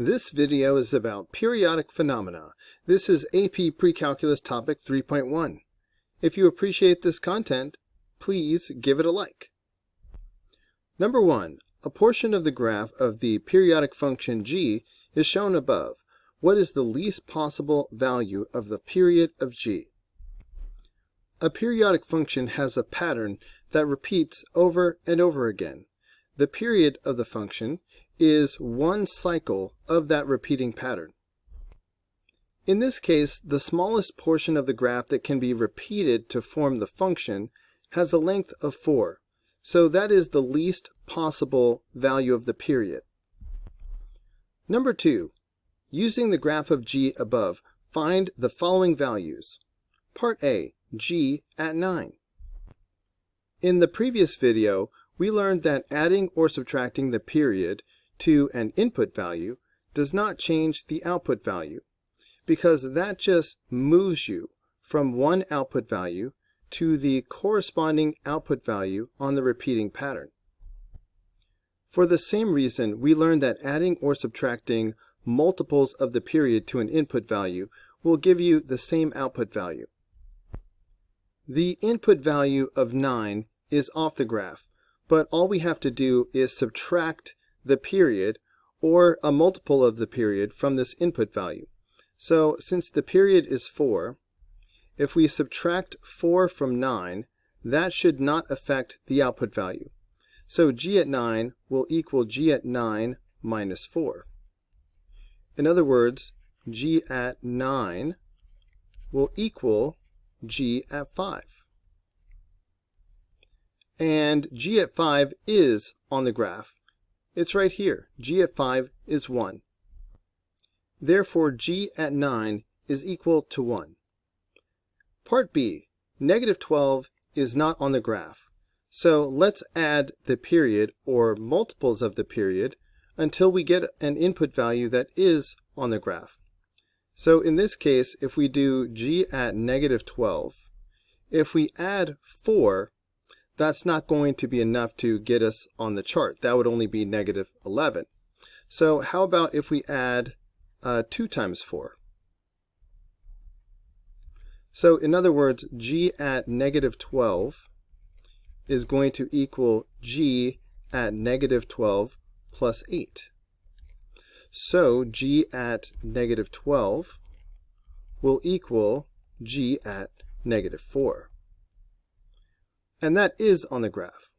This video is about periodic phenomena. This is AP Precalculus topic 3.1. If you appreciate this content, please give it a like. Number 1. A portion of the graph of the periodic function g is shown above. What is the least possible value of the period of g? A periodic function has a pattern that repeats over and over again. The period of the function is one cycle of that repeating pattern. In this case, the smallest portion of the graph that can be repeated to form the function has a length of 4, so that is the least possible value of the period. Number 2. Using the graph of g above, find the following values. Part A, g at 9. In the previous video, we learned that adding or subtracting the period to an input value does not change the output value, because that just moves you from one output value to the corresponding output value on the repeating pattern. For the same reason, we learned that adding or subtracting multiples of the period to an input value will give you the same output value. The input value of 9 is off the graph, but all we have to do is subtract the period or a multiple of the period from this input value. So since the period is 4, if we subtract 4 from 9, that should not affect the output value. So g at 9 will equal g at 9 minus 4. In other words, g at 9 will equal g at 5. And g at 5 is on the graph. It's right here. G at 5 is 1. Therefore, g at 9 is equal to 1. Part B, negative 12 is not on the graph. So let's add the period or multiples of the period until we get an input value that is on the graph. So in this case, if we do g at negative 12, if we add 4, that's not going to be enough to get us on the chart. That would only be negative 11. So how about if we add 2 times 4? So in other words, g at negative 12 is going to equal g at negative 12 plus 8. So g at negative 12 will equal g at negative 4. And that is on the graph.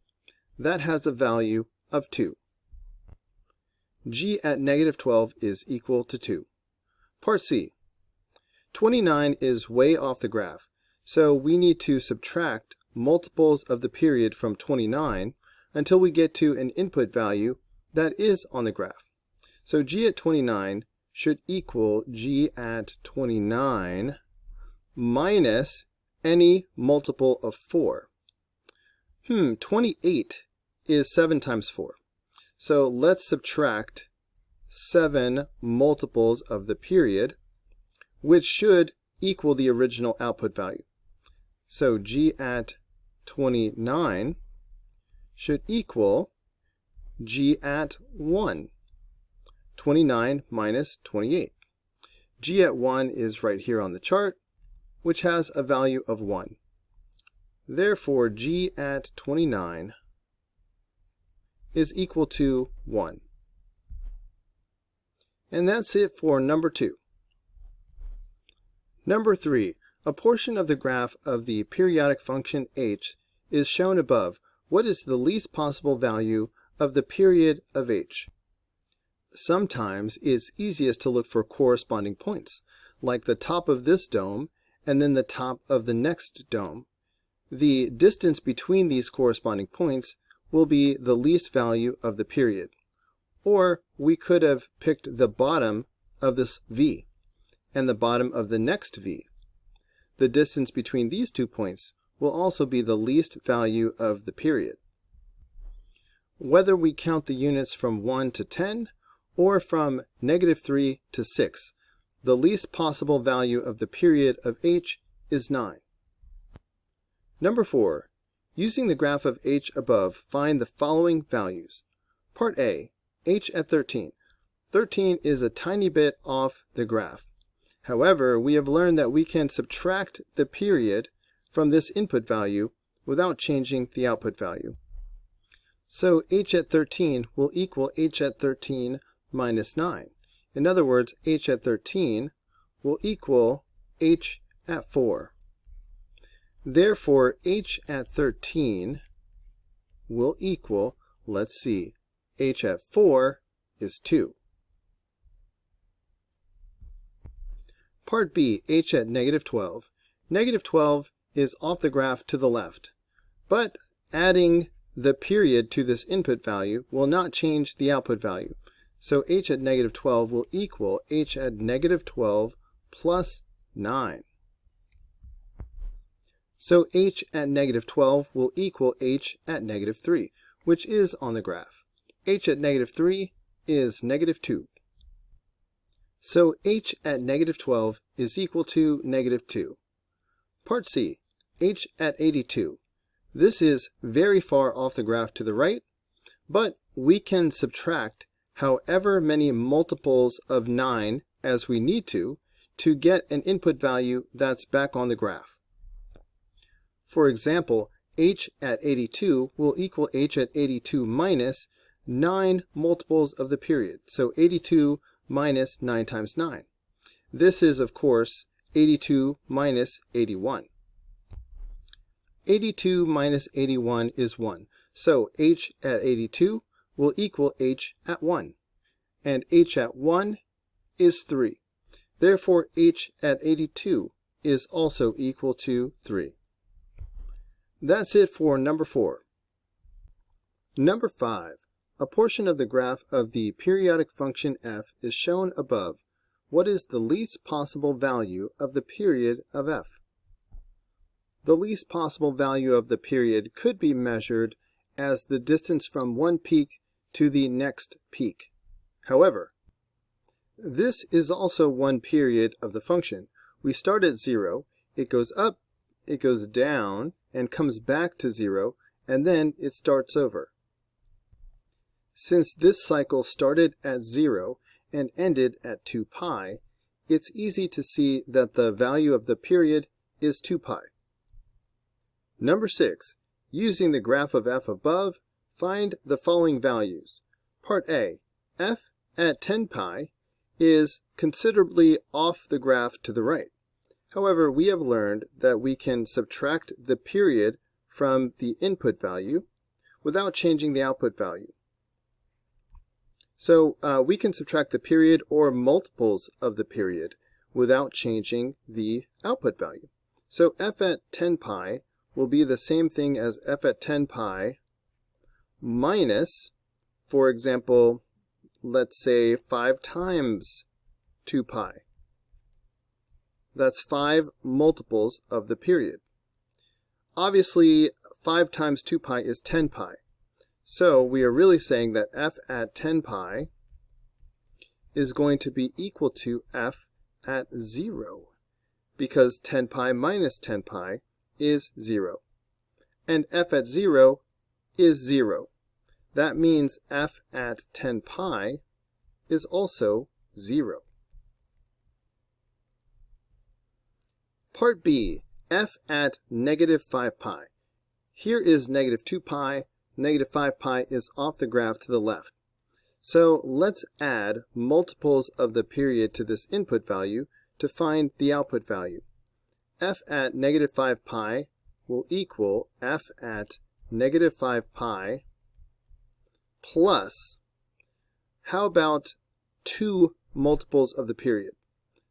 That has a value of 2. G at negative 12 is equal to 2. Part C. 29 is way off the graph, so we need to subtract multiples of the period from 29 until we get to an input value that is on the graph. So g at 29 should equal g at 29 minus any multiple of 4. 28 is 7 times 4. So let's subtract 7 multiples of the period, which should equal the original output value. So g at 29 should equal g at 1. 29 minus 28. G at 1 is right here on the chart, which has a value of 1. Therefore, g at 29 is equal to 1. And that's it for number 2. Number 3. A portion of the graph of the periodic function h is shown above. What is the least possible value of the period of h? Sometimes it's easiest to look for corresponding points, like the top of this dome and then the top of the next dome. The distance between these corresponding points will be the least value of the period. Or we could have picked the bottom of this v and the bottom of the next v. The distance between these 2 points will also be the least value of the period. Whether we count the units from 1 to 10 or from negative 3 to 6, the least possible value of the period of h is 9. Number 4. Using the graph of h above, find the following values. Part A, h at 13. 13 is a tiny bit off the graph. However, we have learned that we can subtract the period from this input value without changing the output value. So h at 13 will equal h at 13 minus 9. In other words, h at 13 will equal h at 4. Therefore, h at 13 will equal, let's see, h at 4 is 2. Part B, h at negative 12. Negative 12 is off the graph to the left, but adding the period to this input value will not change the output value. So h at negative 12 will equal h at negative 12 plus 9. So h at negative 12 will equal h at negative 3, which is on the graph. H at negative 3 is negative 2. So h at negative 12 is equal to negative 2. Part C, h at 82. This is very far off the graph to the right, but we can subtract however many multiples of 9 as we need to get an input value that's back on the graph. For example, h at 82 will equal h at 82 minus 9 multiples of the period. So 82 minus 9 times 9. This is, of course, 82 minus 81. 82 minus 81 is 1. So h at 82 will equal h at 1. And h at 1 is 3. Therefore, h at 82 is also equal to 3. That's it for number 4. Number 5. A portion of the graph of the periodic function f is shown above. What is the least possible value of the period of f? The least possible value of the period could be measured as the distance from one peak to the next peak. However, this is also one period of the function. We start at 0, it goes up, it goes down, and comes back to 0, and then it starts over. Since this cycle started at 0 and ended at 2 pi, it's easy to see that the value of the period is 2 pi. Number 6. Using the graph of f above, find the following values. Part A. F at 10 pi is considerably off the graph to the right. However, we have learned that we can subtract the period from the input value without changing the output value. So we can subtract the period or multiples of the period without changing the output value. So f at 10 pi will be the same thing as f at 10 pi minus, for example, let's say 5 times 2 pi. That's 5 multiples of the period. Obviously, 5 times 2 pi is 10 pi. So we are really saying that f at 10 pi is going to be equal to f at 0, because 10 pi minus 10 pi is 0. And f at 0 is 0. That means f at 10 pi is also 0. Part B, f at negative 5 pi. Here is negative 2 pi, negative 5 pi is off the graph to the left. So let's add multiples of the period to this input value to find the output value. F at negative 5 pi will equal f at negative 5 pi plus, how about 2 multiples of the period?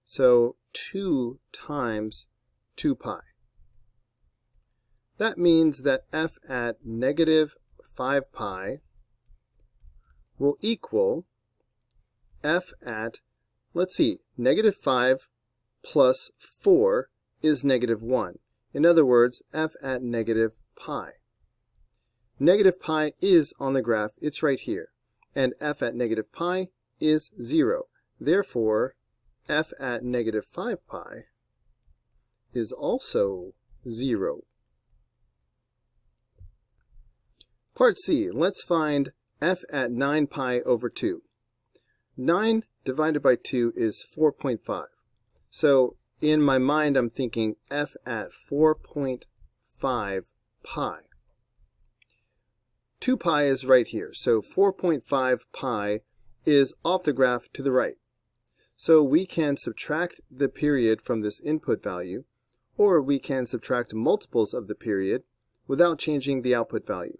So 2 times 2 pi. That means that f at negative 5 pi will equal f at, let's see, negative 5 plus 4 is negative 1. In other words, f at negative pi. Negative pi is on the graph, it's right here. And f at negative pi is 0. Therefore, f at negative 5 pi is also 0. Part C, let's find f at 9 pi over 2. 9 divided by 2 is 4.5. So in my mind, I'm thinking f at 4.5 pi. 2 pi is right here, so 4.5 pi is off the graph to the right. So we can subtract the period from this input value, or we can subtract multiples of the period without changing the output value.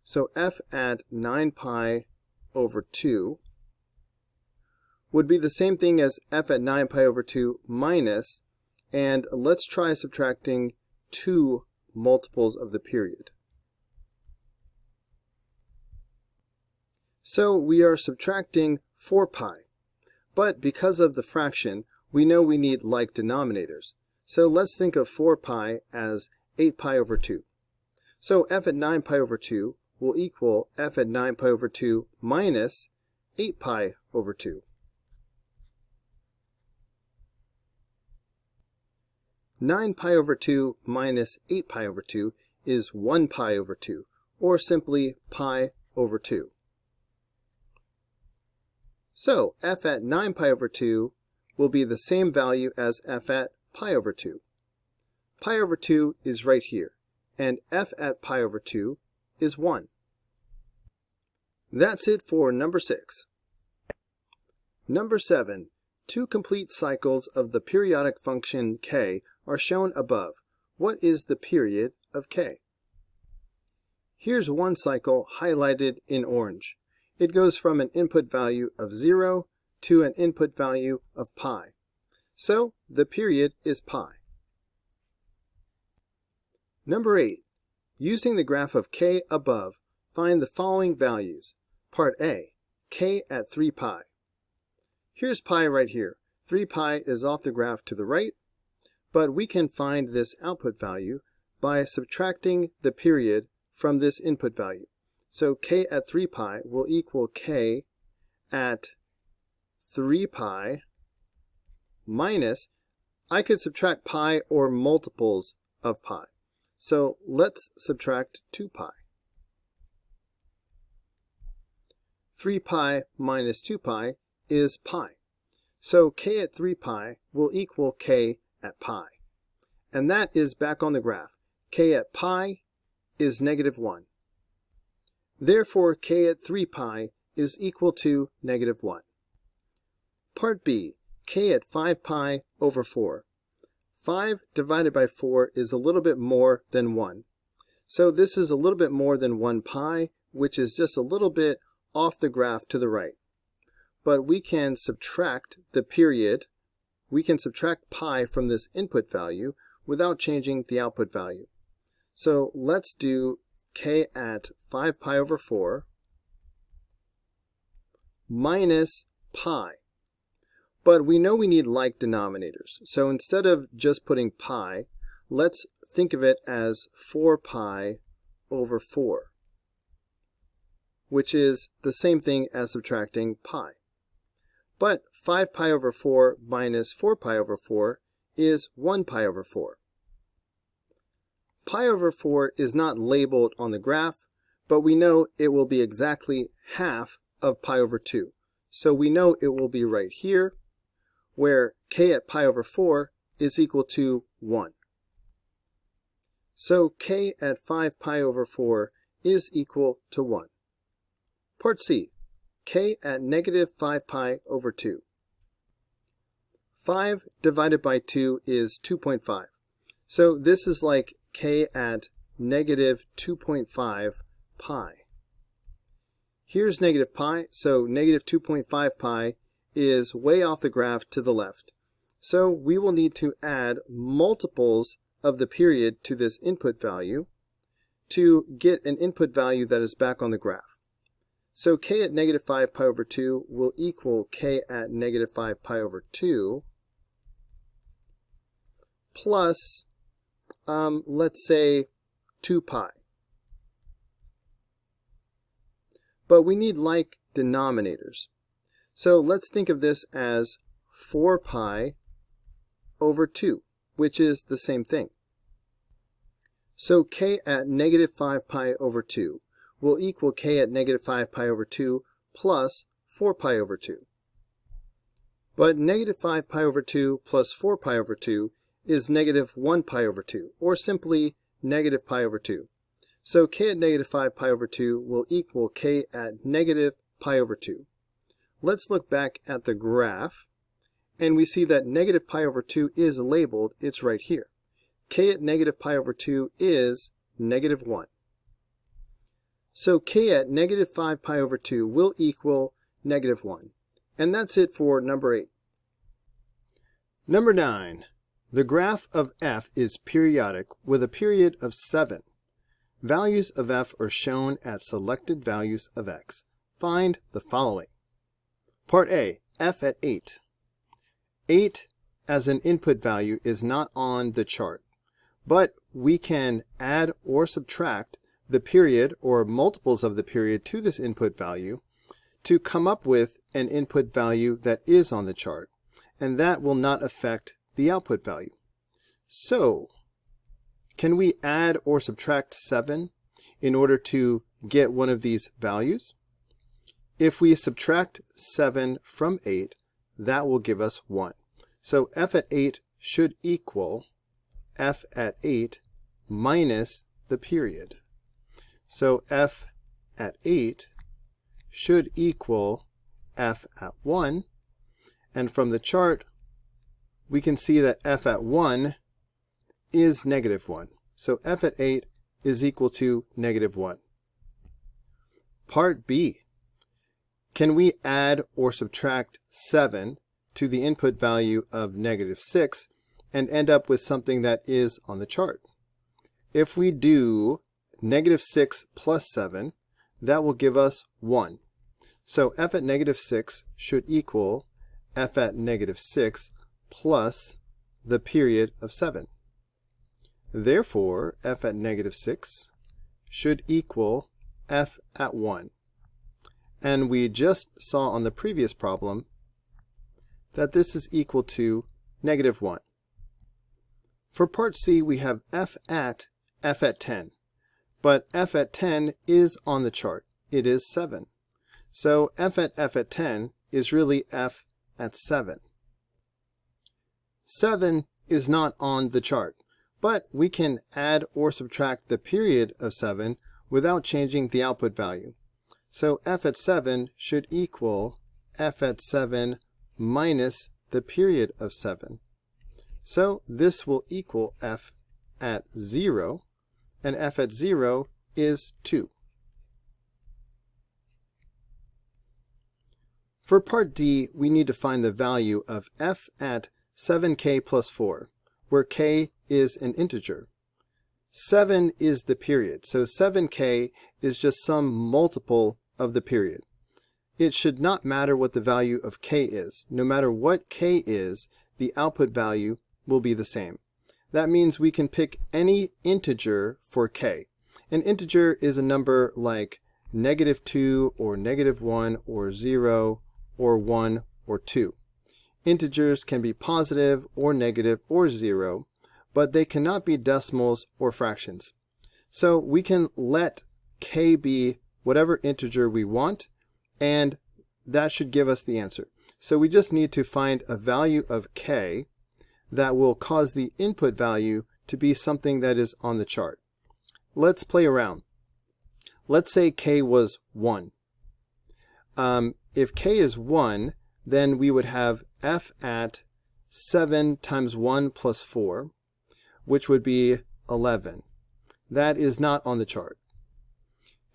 So f at 9 pi over 2 would be the same thing as f at 9 pi over 2 minus, and let's try subtracting 2 multiples of the period. So we are subtracting 4 pi, but because of the fraction, we know we need like denominators. So let's think of 4 pi as 8 pi over 2. So f at 9 pi over 2 will equal f at 9 pi over 2 minus 8 pi over 2. Nine pi over 2 minus 8 pi over 2 is 1 pi over 2, or simply pi over 2. So f at 9 pi over 2 will be the same value as f at pi over 2. Pi over 2 is right here, and f at pi over 2 is 1. That's it for number 6. Number 7. Two complete cycles of the periodic function k are shown above. What is the period of k? Here's one cycle highlighted in orange. It goes from an input value of 0 to an input value of pi. So the period is pi. Number 8. Using the graph of k above, find the following values. Part A, k at 3 pi. Here's pi right here. 3 pi is off the graph to the right, but we can find this output value by subtracting the period from this input value. So k at 3 pi will equal k at 3 pi minus, I could subtract pi or multiples of pi. So let's subtract 2 pi. 3 pi minus 2 pi is pi. So k at 3 pi will equal k at pi. And that is back on the graph. K at pi is negative 1. Therefore, k at 3 pi is equal to negative 1. Part B, k at 5 pi over 4. 5 divided by 4 is a little bit more than 1. So this is a little bit more than 1 pi, which is just a little bit off the graph to the right. But we can subtract the period, we can subtract pi from this input value without changing the output value. So let's do k at 5 pi over 4 minus pi. But we know we need like denominators. So instead of just putting pi, let's think of it as 4 pi over 4, which is the same thing as subtracting pi. But 5 pi over 4 minus 4 pi over 4 is 1 pi over 4. Pi over 4 is not labeled on the graph, but we know it will be exactly half of pi over 2. So we know it will be right here, where k at pi over 4 is equal to 1. So k at 5 pi over 4 is equal to 1. Part C, k at negative 5 pi over 2. 5 divided by 2 is 2.5. So this is like k at negative 2.5 pi. Here's negative pi, so negative 2.5 pi is way off the graph to the left. So we will need to add multiples of the period to this input value to get an input value that is back on the graph. So k at negative 5 pi over 2 will equal k at negative 5 pi over 2 plus, let's say, 2 pi. But we need like denominators. So let's think of this as 4 pi over 2, which is the same thing. So k at negative 5 pi over 2 will equal k at negative 5 pi over 2 plus 4 pi over 2. But negative 5 pi over 2 plus 4 pi over 2 is negative 1 pi over 2, or simply negative pi over 2. So k at negative 5 pi over 2 will equal k at negative pi over 2. Let's look back at the graph, and we see that negative pi over 2 is labeled. It's right here. K at negative pi over 2 is negative 1. So k at negative 5 pi over 2 will equal negative 1. And that's it for number 8. Number 9. The graph of f is periodic with a period of 7. Values of f are shown as selected values of x. Find the following. Part A, f at 8. 8 as an input value is not on the chart, but we can add or subtract the period or multiples of the period to this input value to come up with an input value that is on the chart, and that will not affect the output value. So, can we add or subtract 7 in order to get one of these values? If we subtract 7 from 8, that will give us 1. So f at 8 should equal f at 8 minus the period. So f at 8 should equal f at 1. And from the chart, we can see that f at 1 is negative 1. So f at 8 is equal to negative 1. Part B. Can we add or subtract 7 to the input value of negative 6 and end up with something that is on the chart? If we do negative 6 plus 7, that will give us 1. So f at negative 6 should equal f at negative 6 plus the period of 7. Therefore, f at negative 6 should equal f at 1. And we just saw on the previous problem that this is equal to negative 1. For part C, we have f at 10. But f at 10 is on the chart. It is 7. So f at 10 is really f at 7. 7 is not on the chart, but we can add or subtract the period of 7 without changing the output value. So f at 7 should equal f at 7 minus the period of 7. So this will equal f at 0, and f at 0 is 2. For part D, we need to find the value of f at 7k plus 4, where k is an integer. 7 is the period, so 7k is just some multiple of the period. It should not matter what the value of k is. No matter what k is, the output value will be the same. That means we can pick any integer for k. An integer is a number like negative 2 or negative 1 or 0 or 1 or 2. Integers can be positive or negative or 0, but they cannot be decimals or fractions. So we can let k be whatever integer we want, and that should give us the answer. So we just need to find a value of k that will cause the input value to be something that is on the chart. Let's play around. Let's say k was 1. If k is 1, then we would have f at 7 times 1 plus 4, which would be 11. That is not on the chart.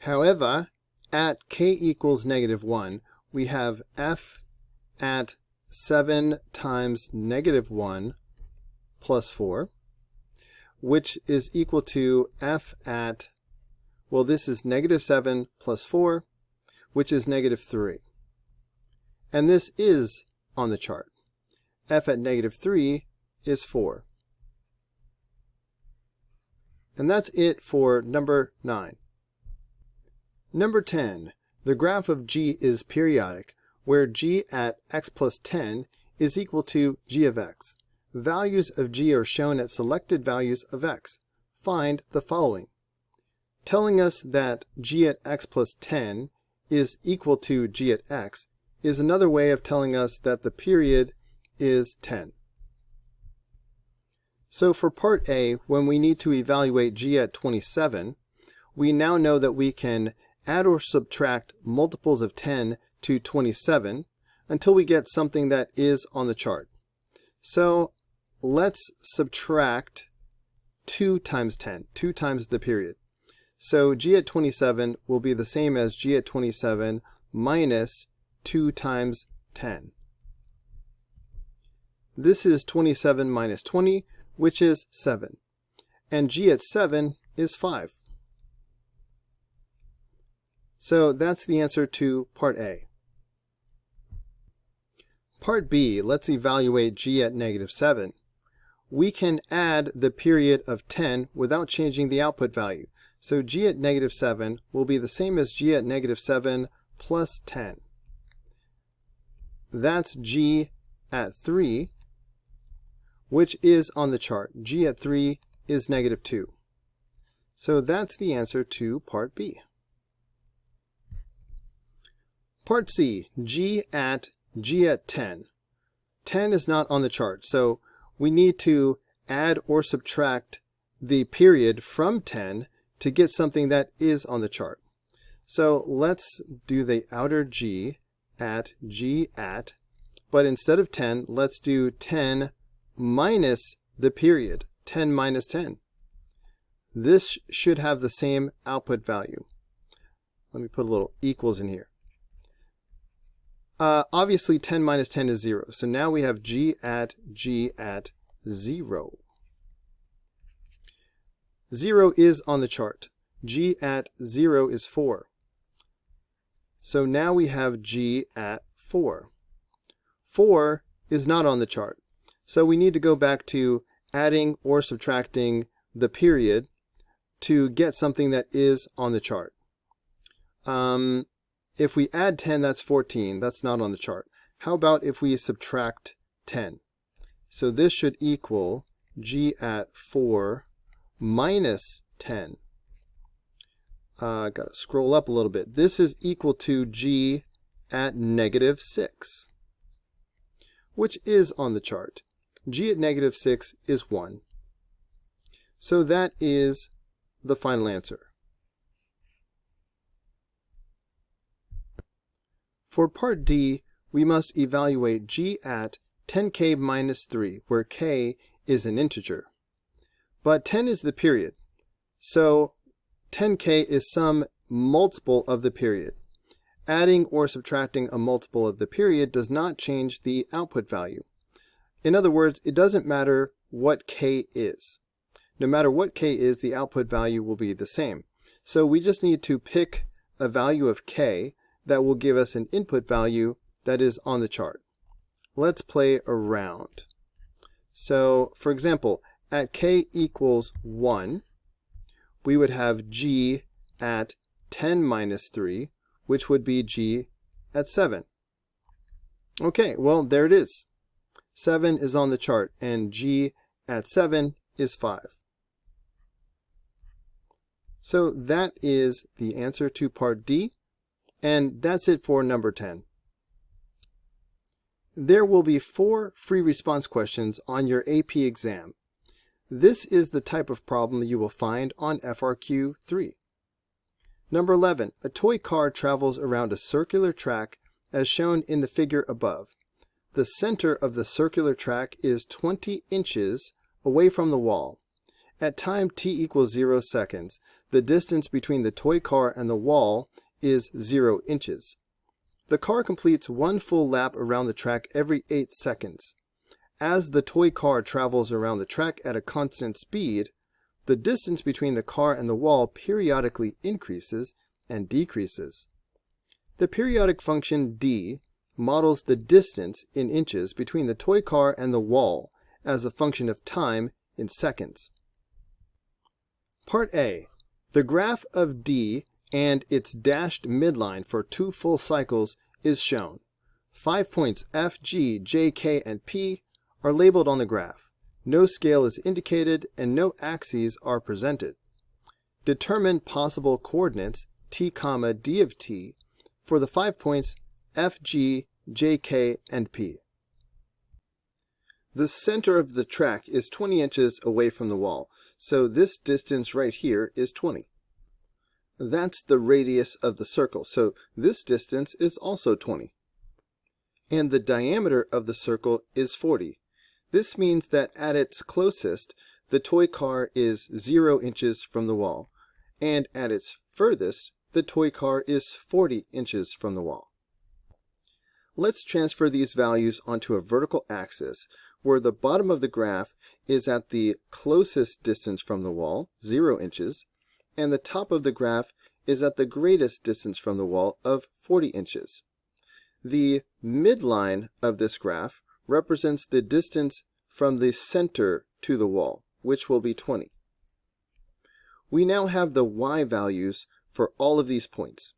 However, at k equals negative 1, we have f at 7 times negative 1 plus 4, which is equal to f at, well, this is negative 7 plus 4, which is negative 3. And this is on the chart. F at negative 3 is 4. And that's it for number 9. Number 10. The graph of g is periodic, where g at x plus 10 is equal to g of x. Values of g are shown at selected values of x. Find the following. Telling us that g at x plus 10 is equal to g at x is another way of telling us that the period is 10. So for part A, when we need to evaluate g at 27, we now know that we can add or subtract multiples of 10 to 27 until we get something that is on the chart. So let's subtract 2 times 10, 2 times the period. So g at 27 will be the same as g at 27 minus 2 times 10. This is 27 minus 20, which is 7. And g at 7 is 5. So that's the answer to part A. Part B, let's evaluate g at negative 7. We can add the period of 10 without changing the output value. So g at negative 7 will be the same as g at negative 7 plus 10. That's g at 3, which is on the chart. G at 3 is negative 2. So that's the answer to part B. Part C, g at 10. 10 is not on the chart, so we need to add or subtract the period from 10 to get something that is on the chart. So let's do the outer g at, but instead of 10, let's do 10 minus the period, 10 minus 10. This should have the same output value. Let me put a little equals in here. Obviously 10 minus 10 is 0, so now we have g at 0. 0 is on the chart. G at 0 is 4. So now we have g at 4. 4 is not on the chart. So we need to go back to adding or subtracting the period to get something that is on the chart. If we add 10, that's 14. That's not on the chart. How about if we subtract 10? So this should equal g at 4 minus 10. Got to scroll up a little bit. This is equal to g at negative 6, which is on the chart. G at negative 6 is 1. So that is the final answer. For part D, we must evaluate g at 10k minus 3, where k is an integer. But 10 is the period, so 10k is some multiple of the period. Adding or subtracting a multiple of the period does not change the output value. In other words, it doesn't matter what k is. No matter what k is, the output value will be the same. So we just need to pick a value of k that will give us an input value that is on the chart. Let's play around. So, for example, at k equals 1, we would have g at 10 minus 3, which would be g at 7. Okay, well, there it is. 7 is on the chart, and g at 7 is 5. So that is the answer to part D, and that's it for number 10. There will be 4 free response questions on your AP exam. This is the type of problem you will find on FRQ 3. Number 11, a toy car travels around a circular track as shown in the figure above. The center of the circular track is 20 inches away from the wall. At time t equals 0 seconds, the distance between the toy car and the wall is 0 inches. The car completes 1 full lap around the track every 8 seconds. As the toy car travels around the track at a constant speed, the distance between the car and the wall periodically increases and decreases. The periodic function d models the distance in inches between the toy car and the wall as a function of time in seconds. Part A. The graph of d and its dashed midline for 2 full cycles is shown. 5 points F, G, J, K, and P are labeled on the graph. No scale is indicated and no axes are presented. Determine possible coordinates t, d of t for the 5 points F, G, J, K, and P. The center of the track is 20 inches away from the wall, so this distance right here is 20. That's the radius of the circle, so this distance is also 20. And the diameter of the circle is 40. This means that at its closest, the toy car is 0 inches from the wall, and at its furthest, the toy car is 40 inches from the wall. Let's transfer these values onto a vertical axis, where the bottom of the graph is at the closest distance from the wall, 0 inches, and the top of the graph is at the greatest distance from the wall of 40 inches. The midline of this graph represents the distance from the center to the wall, which will be 20. We now have the y values for all of these points.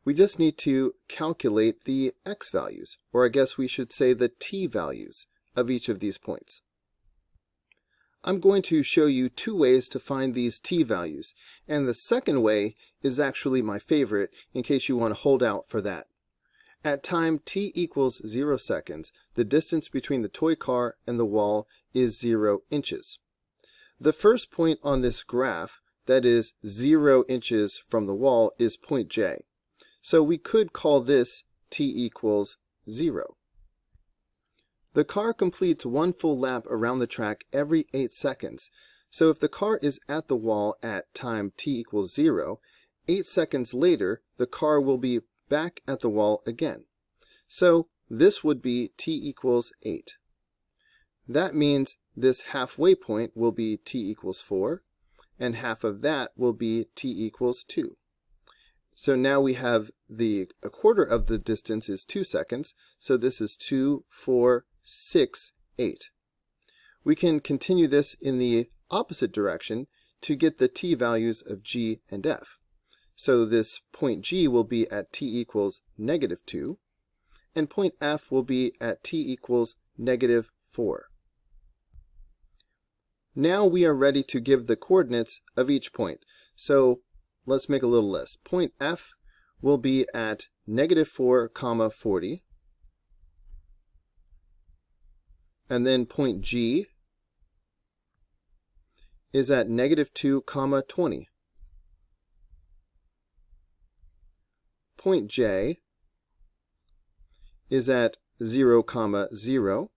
We just need to calculate the x values, or I guess we should say the t values of each of these points. I'm going to show you two ways to find these t values, and the second way is actually my favorite in case you want to hold out for that. At time t equals 0 seconds, the distance between the toy car and the wall is 0 inches. The first point on this graph, that is 0 inches from the wall, is point J. So we could call this t equals 0. The car completes one full lap around the track every 8 seconds. So if the car is at the wall at time t equals 0, 8 seconds later, the car will be back at the wall again. So this would be t equals 8. That means this halfway point will be t equals 4, and half of that will be t equals 2. So now we have a quarter of the distance is 2 seconds, so this is 2, 4, 6, 8. We can continue this in the opposite direction to get the t values of g and f. So this point G will be at t equals -2, and point F will be at t equals -4. Now we are ready to give the coordinates of each point. So let's make a little list. Point F will be at -4, 40. And then point G is at -2, 20. Point J is at 0, 0.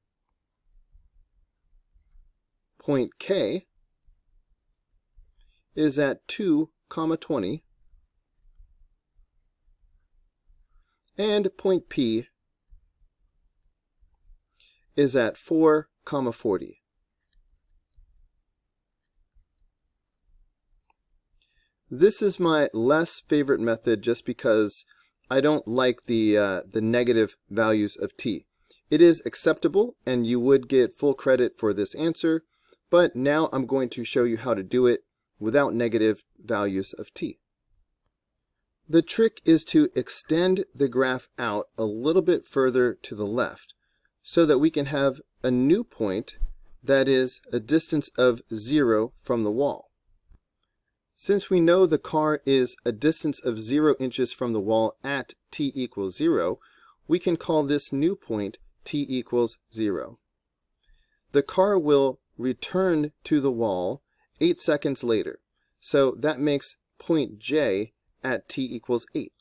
Point K is at 2, 20. And point P is at 4, 40. This is my less favorite method just because I don't like the negative values of t. It is acceptable and you would get full credit for this answer, but now I'm going to show you how to do it without negative values of t. The trick is to extend the graph out a little bit further to the left so that we can have a new point that is a distance of 0 from the wall. Since we know the car is a distance of 0 inches from the wall at t equals 0, we can call this new point t equals 0. The car will return to the wall 8 seconds later, so that makes point J at t equals 8.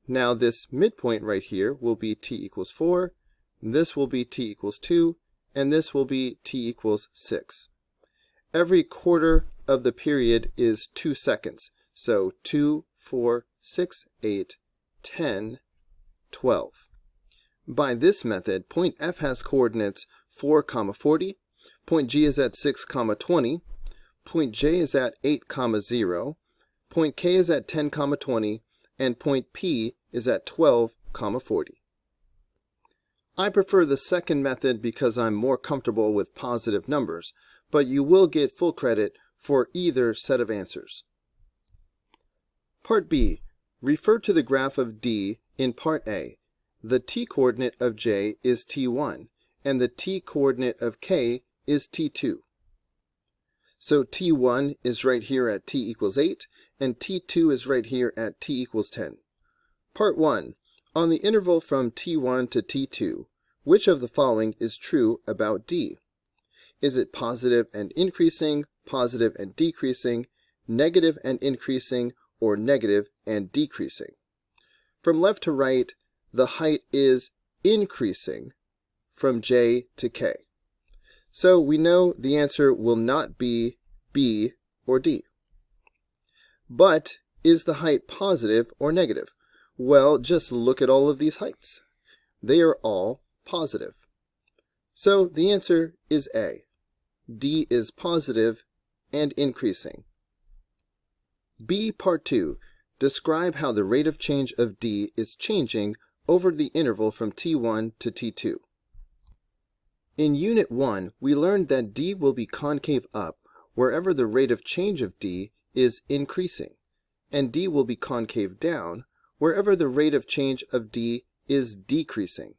Now this midpoint right here will be t equals 4, this will be t equals 2, and this will be t equals 6. Every quarter of the period is 2 seconds, so 2, 4, 6, 8, 10, 12. By this method, point F has coordinates 4, 40, point G is at 6, 20, point J is at 8, 0, point K is at 10, 20, and point P is at 12, 40. I prefer the second method because I'm more comfortable with positive numbers, but you will get full credit for either set of answers. Part B. Refer to the graph of D in Part A. The t-coordinate of J is t1, and the t-coordinate of K is t2. So t1 is right here at t equals 8, and t2 is right here at t equals 10. Part 1. On the interval from t1 to t2, which of the following is true about d? Is it positive and increasing, positive and decreasing, negative and increasing, or negative and decreasing? From left to right, the height is increasing from j to k. So we know the answer will not be B or D. But is the height positive or negative? Well, just look at all of these heights. They are all positive. So the answer is A. D is positive and increasing. B, Part 2. Describe how the rate of change of D is changing over the interval from t1 to t2. In Unit 1, we learned that D will be concave up wherever the rate of change of D is increasing, and D will be concave down wherever the rate of change of D is decreasing.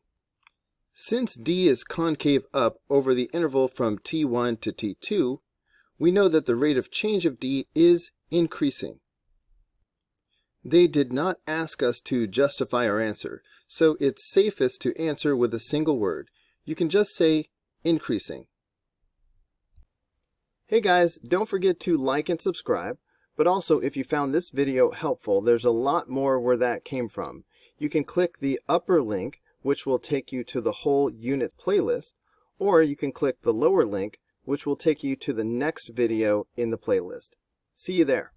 Since D is concave up over the interval from t1 to t2, we know that the rate of change of D is increasing. They did not ask us to justify our answer, so it's safest to answer with a single word. You can just say increasing. Hey guys, don't forget to like and subscribe, but also if you found this video helpful, there's a lot more where that came from. You can click the upper link, which will take you to the whole unit playlist, or you can click the lower link, which will take you to the next video in the playlist. See you there.